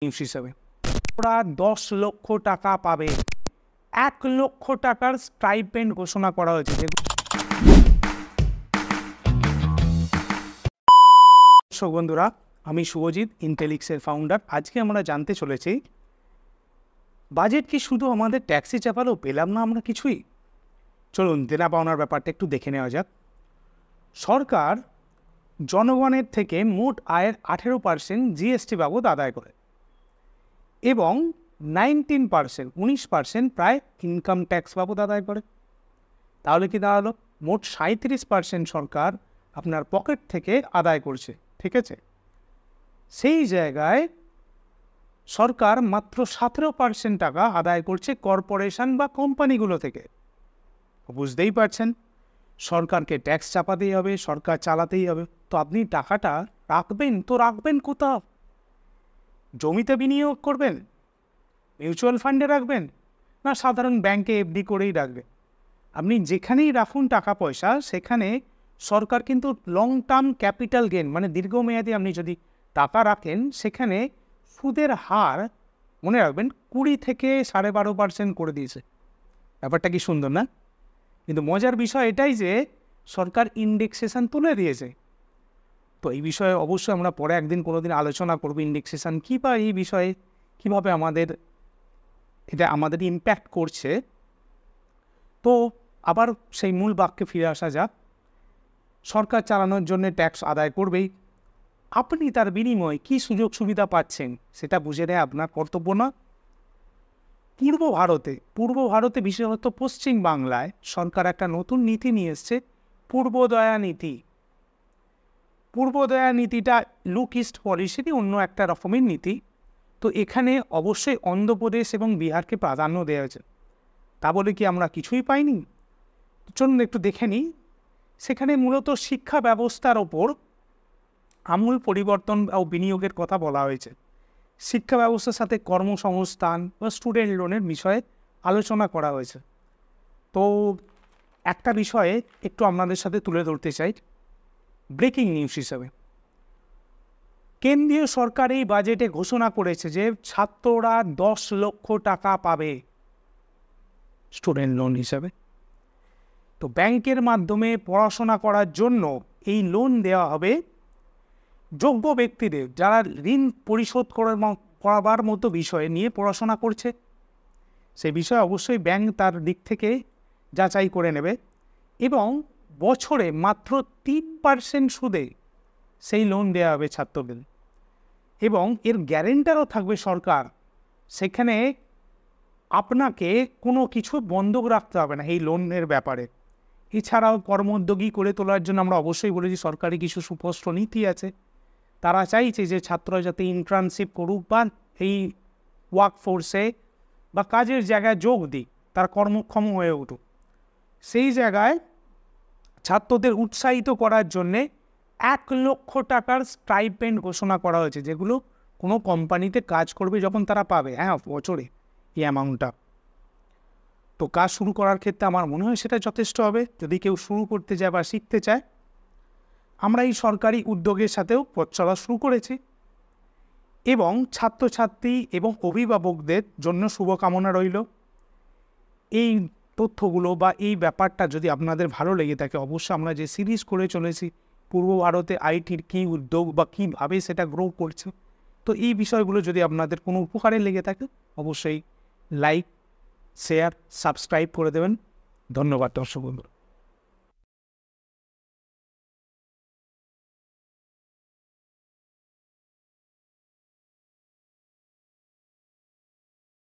News হিসাবে ওরা 10 লক্ষ টাকা পাবে। 1 লক্ষ টাকার স্টাইপেন্ড ঘোষণা করা হয়েছে। দর্শক বন্ধুরা, আমি শুভজিৎ, ইন্টেলিক্সের ফাউন্ডার। আজকে আমরা জানতে চলেছি বাজেট কি শুধু আমাদের ট্যাক্সি চাপালো, পেলাম না আমরা কিছুই। চলুন দেনা পাওনার ব্যাপারটা একটু দেখে নেওয়া যাক। সরকার জনগণের থেকে মোট আয়ের 18% জিএসটি বাবদ আদায় করে এবং 19% প্রায় ইনকাম ট্যাক্স বাবদ আদায় করে। তাহলে কি দাঁড়ালো? মোট 37% সরকার আপনার পকেট থেকে আদায় করছে, ঠিক আছে? সেই জায়গায় সরকার মাত্র 17% টাকা আদায় করছে কর্পোরেশন বা কোম্পানিগুলো থেকে। বুঝতেই পারছেন, সরকারকে ট্যাক্স চাপাতেই হবে, সরকার চালাতেই হবে। তো আপনি টাকাটা রাখবেন কোথাও? জমিতে বিনিয়োগ করবেন, মিউচুয়াল ফান্ডে রাখবেন, না সাধারণ ব্যাংকে এফডি করেই রাখবেন? আপনি যেখানেই রাখুন টাকা পয়সা, সেখানে সরকার কিন্তু লং টার্ম ক্যাপিটাল গেন, মানে দীর্ঘমেয়াদী আপনি যদি টাকা রাখেন, সেখানে সুদের হার মনে রাখবেন 20 থেকে 12.5% করে দিয়েছে। ব্যাপারটা কি সুন্দর না? কিন্তু মজার বিষয় এটাই যে সরকার ইন্ডেক্সেশন তুলে দিয়েছে। তো এই বিষয়ে অবশ্যই আমরা পরে একদিন কোনোদিন আলোচনা করব, ইন্ডেক্সেশন কী বা এই বিষয়ে কীভাবে এটা আমাদের ইম্প্যাক্ট করছে। তো আবার সেই মূল বাক্যে ফিরে আসা যাক। সরকার চালানোর জন্য ট্যাক্স আদায় করবেই, আপনি তার বিনিময়ে কী সুযোগ সুবিধা পাচ্ছেন সেটা বুঝে নেওয়া আপনার কর্তব্য না? পূর্ব ভারতে বিশেষত পশ্চিম বাংলায় সরকার একটা নতুন নীতি নিয়ে এসছে, পূর্বোদয়া নীতি। পূর্বোদয়া নীতিটা লুক ইস্ট পলিসিরই অন্য একটা রকমের নীতি। তো এখানে অবশ্যই অন্ধ্রপ্রদেশ এবং বিহারকে প্রাধান্য দেওয়া হয়েছে। তা বলে কি আমরা কিছুই পাইনি? চলুন একটু দেখে নিই। সেখানে মূলত শিক্ষা ব্যবস্থার ওপর আমূল পরিবর্তন ও বিনিয়োগের কথা বলা হয়েছে। শিক্ষা ব্যবস্থার সাথে কর্মসংস্থান বা স্টুডেন্ট লোনের বিষয়ে আলোচনা করা হয়েছে। তো একটা বিষয়ে একটু আপনাদের সাথে তুলে ধরতে চাই ব্রেকিং নিউজ হিসাবে। কেন্দ্রীয় সরকার এই বাজেটে ঘোষণা করেছে যে ছাত্ররা 10 লক্ষ টাকা পাবে স্টুডেন্ট লোন হিসাবে। তো ব্যাংকের মাধ্যমে পড়াশোনা করার জন্য এই লোন দেওয়া হবে যোগ্য ব্যক্তিদের, যারা ঋণ পরিশোধ করাবার মতো বিষয়ে নিয়ে পড়াশোনা করছে। সেই বিষয়ে অবশ্যই ব্যাংক তার দিক থেকে যাচাই করে নেবে এবং বছরে মাত্র 3% সুদে সেই লোন দেওয়া হবে ছাত্রদের। এবং এর গ্যারেন্টারও থাকবে সরকার। সেখানে আপনাকে কোনো কিছু বন্ধক রাখতে হবে না এই লোনের ব্যাপারে। এছাড়াও কর্মোদ্যোগী করে তোলার জন্য আমরা অবশ্যই বলেছি সরকারি কিছু সুস্পষ্ট নীতি আছে। তারা চাইছে যে ছাত্ররা যাতে ইন্টার্নশিপ করুক বা এই ওয়ার্কফোর্সে বা কাজের জায়গায় যোগ দিক, তার কর্মক্ষম হয়ে উঠুক। সেই জায়গায় ছাত্রদের উৎসাহিত করার জন্যে 1 লক্ষ টাকার স্টাইপেন্ড ঘোষণা করা হয়েছে, যেগুলো কোনো কোম্পানিতে কাজ করবে যখন তারা পাবে, বছরে এই অ্যামাউন্টটা। তো কাজ শুরু করার ক্ষেত্রে আমার মনে হয় সেটা যথেষ্ট হবে, যদি কেউ শুরু করতে চায় বা শিখতে চায়। আমরা এই সরকারি উদ্যোগের সাথেও পথ চলা শুরু করেছি এবং ছাত্রছাত্রী এবং অভিভাবকদের জন্য শুভকামনা রইল। এই তথ্যগুলো বা এই ব্যাপারটা যদি আপনাদের ভালো লেগে থাকে, অবশ্যই আমরা যে সিরিজ করে চলেছি পূর্ব ভারতে আইটির কী উদ্যোগ বা কীভাবে সেটা গ্রো করছে, তো এই বিষয়গুলো যদি আপনাদের কোনো উপকারে লেগে থাকে, অবশ্যই লাইক, শেয়ার, সাবস্ক্রাইব করে দেবেন। ধন্যবাদ দর্শক বন্ধুরা।